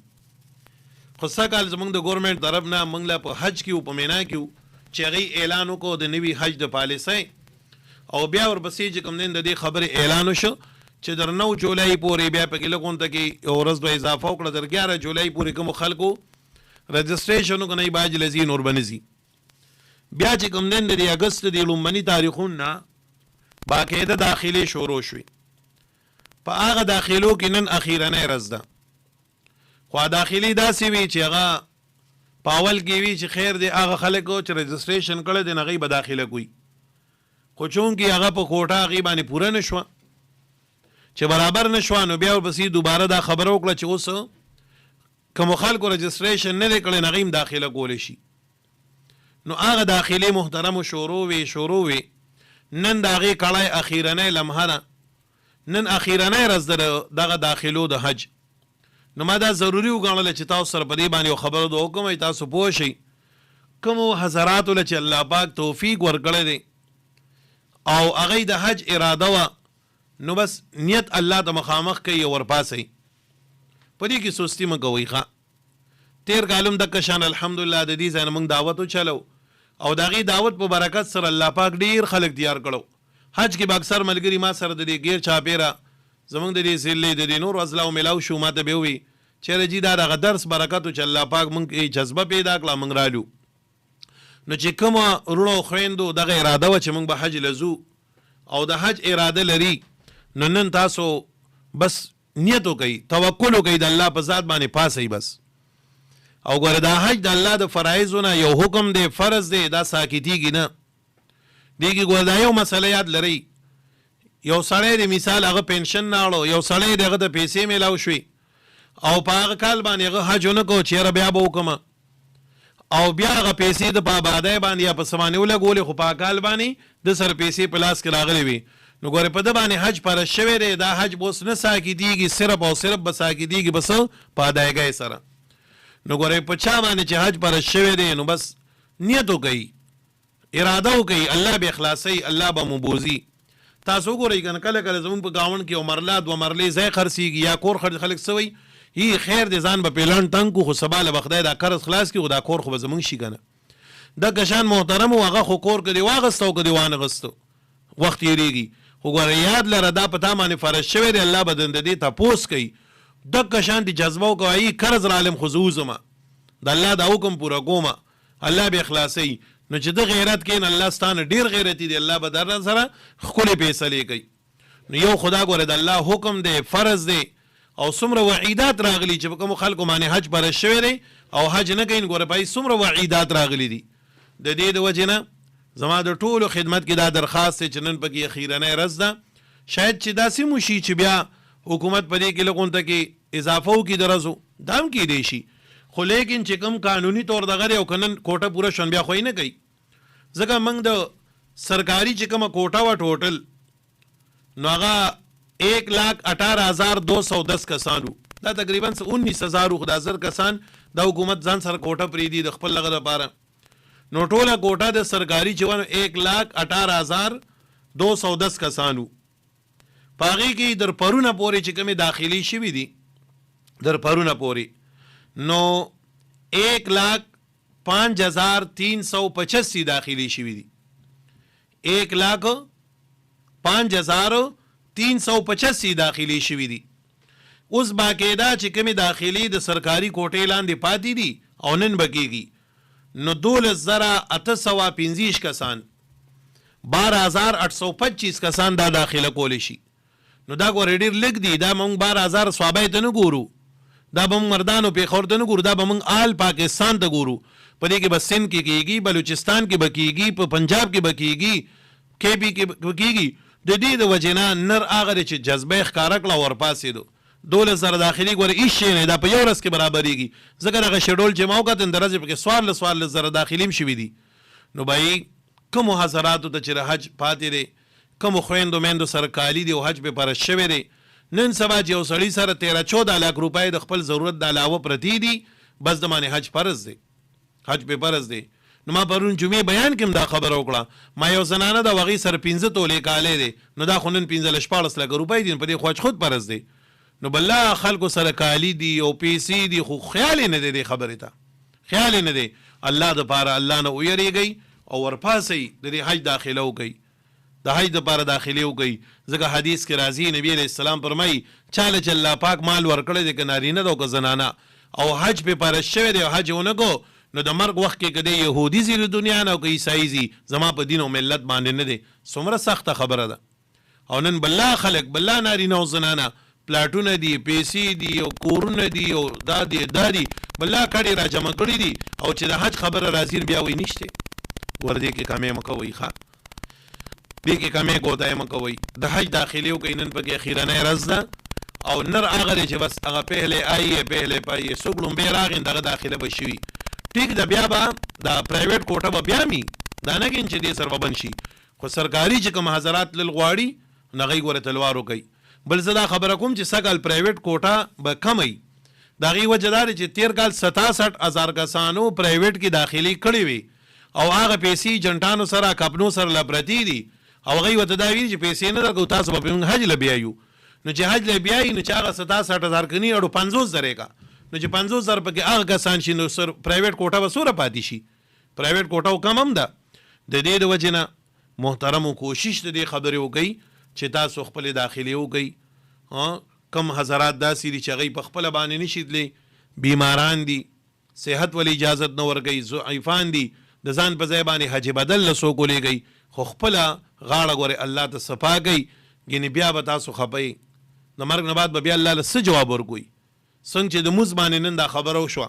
خو سږ کال زموږ د ګورنمنټ طرف نه موږ لا په حج کې وو په مینا کې وو چې هغوی اعلان وکړو د نوي حج د پالیسۍ او بیا ورپسې چې کوم دین د دې خبرې اعلان وشو چې در 9 جولای پورې بیا پکې لږ غونډه کې یو ورځ به اضافه وکړه تر 11 جولای پورې کومو خلکو رجسټریشن وکړئ باج لذي نور بنځي بیا چې کوم دین د اگست د لومړني تاریخونه باقاعده داخلي شروع شوي په هغه داخلو کې نن اخیرنۍ ورځ ده خو داخلي داسې وي چې هغه په اول کې وي چې خیر دی هغه خلکو چې رجسټریشن کړی دی هغوی به داخله کوي خو چونکې هغه په کوټه هغې باندې پوره نه شوه چې برابر نه شوه نو بیا ورپسې دوباره دا خبره وکړه چې اوس کومو خلکو رجسټریشن نه دی کړی هغوی هم داخله کولی شي نو هغه داخلي محترمو شروع وي نن د هغې کړی اخیرنۍ لمحه ده نن اخیرنۍ ورځ دغه داخلو د حج نو ما دا ضروري وګڼله چې تاسو سره په دې باندې یو خبره د وکړم تاسو پوه شئ کومو حضراتو له چې الله پاک توفیق ورکړی دی او هغه د حج اراده وه نو بس نیت الله ته مخامخ کوي او ورپاسئ په دې کې سستی مه کوئ ښه تیر کالم دغه شان الحمدلله د دې ځای نه موږ دعوت وچلو او د هغې دعوت په برکت سره الله پاک ډېر خلک تیار کړو حج کې به اکثر ملګري ما سره د دې ګیر چاپېره زموږ د دې ضلعې د دې نورو اضلاعو میلاو شو ما ته به ووي چیرې جی دا دغه درس برکت چې الله پاک موږ جذبه پیدا کړه موږ رالو. نو چې کومه وروڼو خویندو دغه اراده وه چې موږ به حج لزو او د حج اراده لري نو نن تاسو بس نیت وکئ توکل وکئ د الله په ذات باندې پاسئ بس. او ګوره دا حج د الله د فرایضو نه یو حکم دی فرض دی دا ساکتیږي نه. دې کې ګوره دا یو مسله یاد لرئ یو سړی د مثال هغه پنشن ناړو یو سړی د هغه د پیسې میلاو شوي او په هغه کال باندې هغه حج ونه کو چېره بیا به وکړمه او بیا هغه پیسې د په آبادۍ باندې یا په څه باندې ولګولې خو په کال باندې د سر پیسې په لاس کې راغلې وي نو ګورې په ده باندې حج فرض شوی دی. دا حج به اوس نه ساکتېږي صرف او صرف به ساکتېږي بس په ادایګۍ سره. نو ګورې په چا باندې چې حج فرض شوی دی نو بس نیت وکئ اراده وکئ الله به اخلاصئ الله به مو بوزي. تاسو وګورئ که نه کله کله زمونږ په ګاونډ کې یو مرله دوه مرلې ځای خرڅېږي یا کور خلک څه وایي هی خیر دی ځان به پیلان تنګ کو خو سبا له به خدای دا قرض خلاص کړي خو دا کور خو به زمونږ شي که نه. دغه شان محترم و هغه خو کور که دې واغسته او که دې وانغسته وخت تېرېږي خو ګوره یاد لره دا په تا باندې فرض شوی دی الله به د دې تپوس کوي. دغه شانتې جذبه وکوه قرض رالم خو زه وځمه د الله دا حکم پوره کومه الله به اخلاصوي. نو چې د غیرت کې الله ستانه ډېر غیرتي دی الله به در سره ښکلې فیصلې کوي. نو یو خدا ګوره د الله حکم دی فرض دی او څومره وعیدات راغلي چې په کومو خلکو باندې حج فرض شوی دی او حج نه کوي ګوره پای څومره وعیدات راغلي دي. د دې د وجې نه زما د ټولو خدمت کې دا درخواست دی چې نن پکې اخیرنۍ ورځ ده شاید چې داسې مو شي چې بیا حکومت په دې کې لږونته کې اضافه وکړي د ورځو دا هم کیدی شي خو لیکن چې کوم قانوني طور دغه دی او که نن کوټه پوره شون بیا خو یې نه کوي ځکه موږ د سرکاري چې کومه کوټه وه ټوټل نو هغه 1,18,210 کسانو دا تقریبا 19,000 کسان د حکومت ځان سره کوټه پرېږدي د خپل لغه لپاره. نو ټوله کوټه د سرکاري چې ونه 1,18,210 کسانو په هغې کې در پرونه پورې چې کومې داخلي شوي دي در پرونه پورې نو 1,05,385 داخلي شوي دي 1,05,385 داخلي شوي دي. اوس باقاعده چې کومې داخلي د سرکاري کوټې لاندې پاتې دي او نن بکېږي نو 12,825 کسان 12,825 کسان دا داخله کولی شي. نو دا ګوره ډېر لږ دي دا موږ 12,000 صوابۍ ته نه ګورو دا به موږ مردانو پېښور ته نه ګورو دا به موږ آل پاکستان ته ګورو. په دې کې به سند کې کېږي بلوچستان کې به کېږي په پنجاب کې به کېږي KB کې به کېږي. د دې د وجې نه نر هغه دی چې جذبه یې ښکاره کړه ورپاسېدو 12,000 داخلي ګوره هېڅ شی نه دا په یو ورځ کې برابرېږي ځکه دغه شیډول چې ما وکتل د ورځې پکې 14,000 داخلي هم شوي دي. نو بهی کومو حضراتو ته چې حج پاتې دی کومو خویندو میندو سره کالي دي او حج پې فرض شوی دی نن سبا چې یو سړي سره 13-14 لاک روپۍ د خپل ضرورت د علاوه پرتې دي بس د باندې حج فرض دی حج پې فرض دی. نو ما پرون جمعې بیان کې هم دا خبره وکړه ما یو زنانه د هغې سره 15 تولې کالی دی نو دا خو نن 15-14 لکه روپۍ دي په دې خو حج خود فرض دی. نو بله خلکو سره کالی دي او پیسې دي خو خیال یې نه دی دې خبرې ته خیال یې نه دی. الله دپاره الله نه ویریږئ او ورپاسئ د دې حج داخله وکئ د حج دپاره داخلې وکئ ځکه حدیث کې راځي نبي علیه السلام فرمایي چاله چې الله پاک مال ورکړی دی که نارینه ده او که زنانه او حج پې فرض شوی دی او حج ونه کو نو د مرګ وخت کې که دی یهودي ځي له دنیا نه او که عیسایي ځي زما په دین او ملت باندې نه دی څومره سخته خبره ده. او نن بله خلک بله نارینه او زنانه پلاټونه دي پیسې دي او کورونه دي او دا دي بله کډې را جمع کړي دي او چې د حج خبره راځي بیا وایي نشته ور دې کې کمې مه کوئ ښه دې کې کمې ګوتای مه کوئ د حج داخلې وکئ نن پکې اخیرنۍ ورځ ده او نر هغه دی چې بس هغه پهلې آیې پهلې پایې څوک لومبۍ راغی دغه داخله به شوي ټیک ده بیا به دا پرایویټ کوټه به بیا مي دا نه کین چې دې سره به بند شي خو سرکاري چې کوم حضرات تلل غواړي نو هغوی ګوره تلوار وکئ. بل زه دا خبره کوم چې سږ کال پرایویټ کوټه به کمی د هغې وجه دا دی چې تېر کال 67,000 کسانو پرایویټ کې داخلي کړې وي او هغه پیسې جنټانو سره کپنو سره له پرتې دي او هغوی ورته دا ویلي چې پیسې نه درکوو تاسو به موږ حج له بیایو. نو چې حج له بیایي نو چې هغه 67,000 کني اړو 50,000 کا نو چې 50,000 پکې هغه کسان شي نو سر پرایویټ کوټه به څومره پاتې شي پرایویټ کوټه کم هم ده. د دې د وجې نه محترمو کوشش د دې خبرې وکئ چې تاسو خپلې داخلې وکئ کم حضرات داسې دي چې هغوی په خپله باندې نشي تللی، بیماران دي، صحت ولې اجازت نه ورکوي، ضعیفان دي، د ځان په ځای باندې حج بدل له څوک ولیږئ، خو خپله غاړه ګورې الله ته صفا کوي، ګینې بیا به تاسو خفئ، د مرګ نه بعد به بیا الله له څه جواب ورکوي. څنګه چې د مونځ باندې نن دا خبره وشوه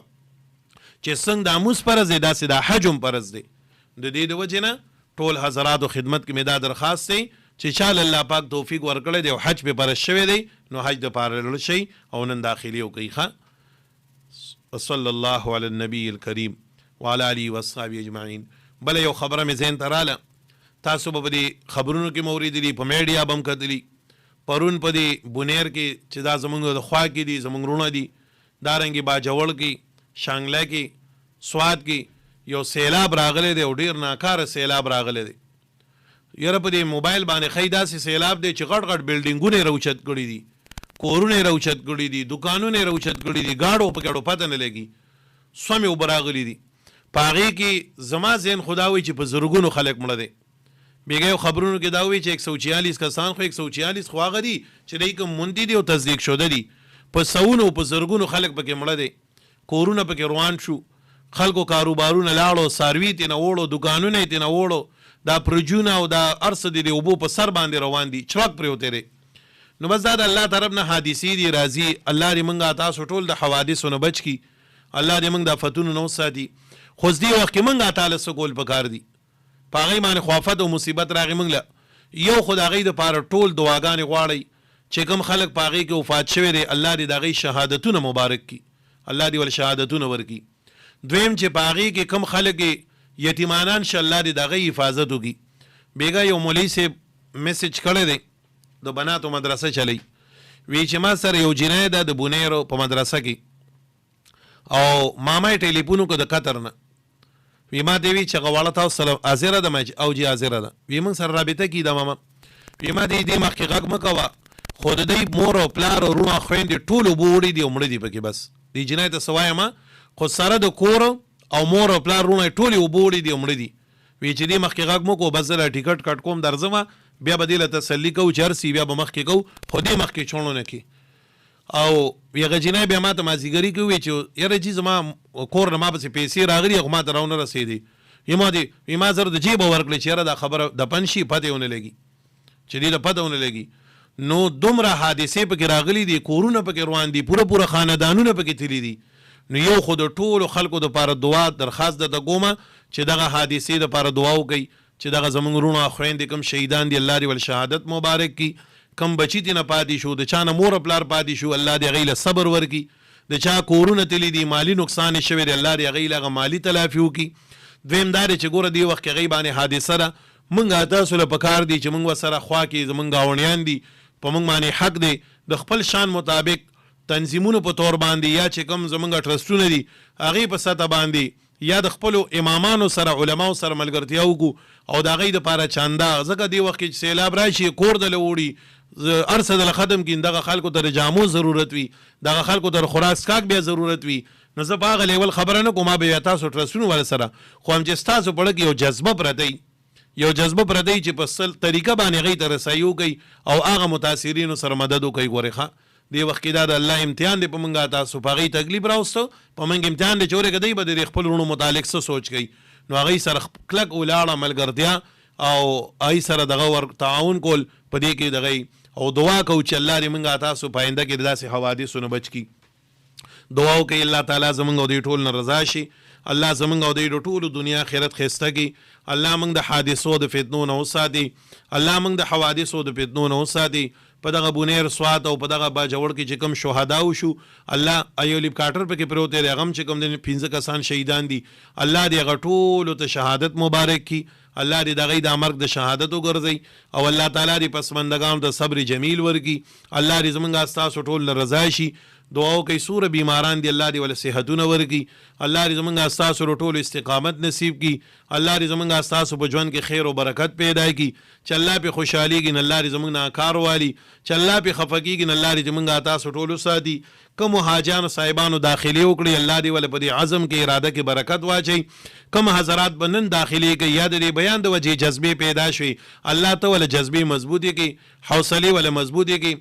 چې څنګه دا مونځ فرض دی داسې دا حج هم فرض دی. د دې د وجې نه ټول حضراتو خدمت کې مې دا درخواست دی چې چاله الله پاک توفیق ورکړی دی او حج پې فرض شوی دی نو حج دپاره لاړ شئ او نن داخلي وکړئ. ښه، وصلی الله علی النبی الکریم وعلى آله وصحبه اجمعین. بله یو خبره مې ذهن ته راله، تاسو به په دې خبرونو کې مو اورېدلي، په میډیا به هم کتلي، پرون په دې بونیر کې چې دا زمونږ د خوا کې دي، زمونږ وروڼه دي، دارنګې باجوړ کې، شانګله کې، سوات کې یو سیلاب راغلی دی او ډېر ناکاره سیلاب راغلی دی. یاره په دې موبایل باندې ښایي داسې سیلاب دی چې غټ غټ بلډینګونه یې راوچت کړي دي، کورونه یې راوچت کړي دي، دوکانونه یې راوچت کړي دي، ګاډو په ګاډو پته نه لګي، سومې اوبه راغلي دي. په هغې کې زما ذهن خو دا وایي چې په زرګونو خلک مړه دی. بیګا یو خبرونو کې دا وایي چې 146 کسان، خو 146 خو هغه دي چې دوی کوم موندي دي او تصدیق شده دي، په سوونو په زرګونو خلک پکې مړه دی، کورونه پکې روان شو، خلکو کاروبارونه لاړو، څاروي ترې نه وړو، دوکانونه یې ترې نه وړو، دا پرجونه او دا هر څه دي د اوبو په سر باندې روان دي، چړک پرېوتی دی. نو بس دا د الله طرف نه حادثې دي راځي. الله دې موږ تاسو ټول د حوادثو نه بچ کړي، الله دې موږ د آفتونو نه وساتي. خو دې وخت کې موږ تعالی څه کول پکار دي، په هغې باندې خو آفت او مصیبت راغی موږ له یو خو د هغې دپاره ټول دعاګانې غواړئ چې کوم خلک په هغې کې وفات شوی دی الله دې د هغې شهادتونه مبارک کړي، الله دې ول شهادتونه ورکړي. دویم چې په هغې کې کوم خلک یتیمانان شه الله دې د هغې حفاظت وکړي. بیګا یو مولوي صاحب میسج کړی دی، د بناتو مدرسه چلی، وی چې ما سره یو جنۍ ده د بونیرو په مدرسه کې او ماما یې ټلیفون وکړو د قطر نه، وی ما دې وی چې هغه واړه تاسو سره حاضره ده؟ او جی حاضره ده. وی موږ سره رابطه کېده ماما، وی ما دې مخکې غږ مه کوه، خو د دوی مور او پلار او وروڼه خویندې ټول اوبه وړي دي او مړه دي پکې، بس دې جنۍ ته څه وایم خو سره د کور او مور او پلار وروڼه یې ټولې اوبه وړي دي او مړه دي. وی چې دې مخکې غږ مه کوو، بس زه له ټیکټ کټ کوم درځم، بیا به دې له تسلي کوو چې هر څه بیا به مخکې کوو، خو دې مخکې چوڼو نه کړي. او هغه جنۍ بیا ما ته مازدیګري کې وویل چې یاره جي زما کور نه ما پسې پیسې راغلي خو ما ته راونه رسېدې، ما زر د جیبه ورکړې چې یاره دا خبره د پن شي پته ونه لګي چې دې ته پته ونه لګي. نو دومره حادثې پکې راغلي دي، کورونه پکې روان دي، پوره خاندانونه پکې تللي دي. نو یو خو د ټولو خلکو دپاره دعا درخواست درته کومه چې دغه حادثې دپاره دعا وکړئ چې دغه زموږ وروڼه خویندې کوم شهیدان دي الله دې ول شهادت مبارک کړي، کم بچی ترې نه پاتې شو، د چا نه مور پلار پاتې شو الله دې هغوی له صبر ورکړي، د چا کورونه تللي دي مالي نقصان یې شوی دی الله دې هغوی له هغه مالي تلافي وکړي. دویم دا دی چې ګوره دې وخت کې هغوی باندې حادثه ده، موږ تاسو له پکار دي چې موږ ورسره خوا کې زموږ ګاونډیان دي په موږ باندې حق دی د خپل شان مطابق تنظیمونو په طور باندې یا چې کوم زموږ ټرسټونه دي هغې په سطح باندې یا د خپلو امامانو سره علماو سره ملګرتیا وکړو او د هغې دپاره چانده، ځکه دې وخت کې چې سیلاب راشي کور دله وړي، هر څه دله ختم کړي، دغه خلکو ته د جامو ضرورت وي، دغه خلکو ته د خوراک څښاک بیا ضرورت وي. نو زه په هغه لیول خبره نه کوم، ما بیا تاسو ټرسټونو والا سره خو هم چې ستاسو په کې یو جذبه پردی چې په سل طریقه باندې هغې ته رسایي وکړئ او هغه متاثرینو سره مدد وکړئ. ګورې ښه دې وخت کې دا د الله امتحان دی په موږ، تاسو په هغې تکلیف راوستو، په موږ امتحان دی چې ورېږه دی به د خپل وروڼو متعلق څه سوچ کوي. نو هغې سره کلک ولاړه ملګرتیا او هغې سره دغه تعاون کول په دې کې دغه او دعا کوو چې الله دې موږ تاسو په آینده کې داسې حوادثو نه بچ کړي. دعا وکړئ الله تعالی زموږ او دې ټول نه رضا شي، الله زموږ او دې ټولو دنیا آخرت ښایسته کړي، الله موږ د حادثو د فتنو نه وساتي، الله موږ د حوادثو د فتنو نه وساتي. په دغه بونیر سوات او په دغه باجوړ کې چې کوم شهداو شو الله ایولیب کاټر پکې پروت دی، هغه هم چې کوم د 15 کسان شهیدان دي الله دې هغه ټولو ته شهادت مبارک کړي، الله دې د هغوی دا مرګ د شهادت وګرځوي او الله تعالی دې پسمندګانو ته صبر جمیل ورکړي، الله دې زموږ ستاسو ټول له رضا شي. دعا وکړئ سوره بیماران دي الله دې ول صحتونه ورکړي، الله دې زموږ ستاسو ټول استقامت نصیب کړي، الله دې زموږ ستاسو په ژوند کې خیر او برکت پیدا کړي، چې الله پې خوشحالېږي نه الله دې زموږ نه کار والي، چې الله پې خفه کېږي نه الله دې زموږ تاسو ټول وساتي. کومو حاجانو صاحبانو داخلي وکړي الله دې ول په دې عزم کې اراده کې برکت واچوي. کوم حضرات به نن داخلي کوي یا د دې بیان د وجې جذبې پیدا شوي الله ته ول جذبې مضبوطې کړي، حوصلې ول مضبوطې کړي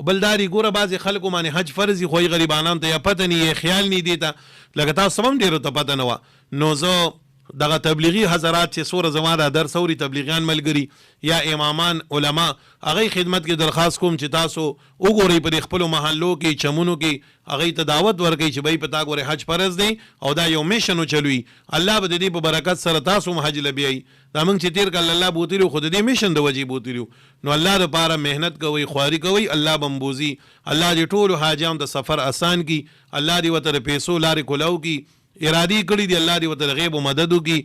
بلداري ګوره بعضې خلکو باندې حج فرض وي خو غریبانان ته یا پته نه یې خیال نه دی ته لکه تاسو هم ډېرو ته پته نه وه نو زه دغه تبلیغي حضرات چې سوره زما دا درس اوري تبلیغیان ملګري یا امامان علما هغوی خدمت کې درخواست کوم چې تاسو وګورئ په دې خپلو محلو کې چمونو کې هغوی ته دعوت ورکوئ چې بهی په تا ګورئ حج فرض دی او دا یو میشن وچلوي الله به د دې په برکت سره تاسو هم حج له بیایي دا موږ چې تېر کال الله بوتلي خو د دې میشن د وجې بوتلي نو الله دپاره محنت کوئ خواري کوئ الله به مبوزي الله دې ټولو حاجیانو د سفر اسان کي الله دې ورته د پیسو لارې کولاو کي ارادي کړي دي الله دې ورته غیب و مدد وکړي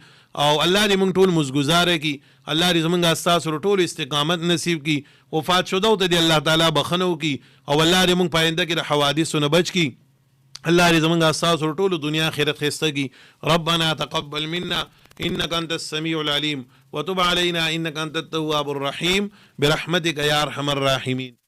او الله دې موږ ټول مزګزاره کړي الله دې زموږ ستاسو ټول استقامت نصیب کړي وفات شوده ته دې الله تعالی بخښنه وکړي او الله دې موږ په آینده کې د حوادثو نه بچ کړي الله دې زموږ ستاسو ټول دنیا آخرت ښایسته کړي ربنا تقبل منا انك انت السميع العليم وتب علينا انك انت التواب الرحيم برحمتك يا ارحم الراحمين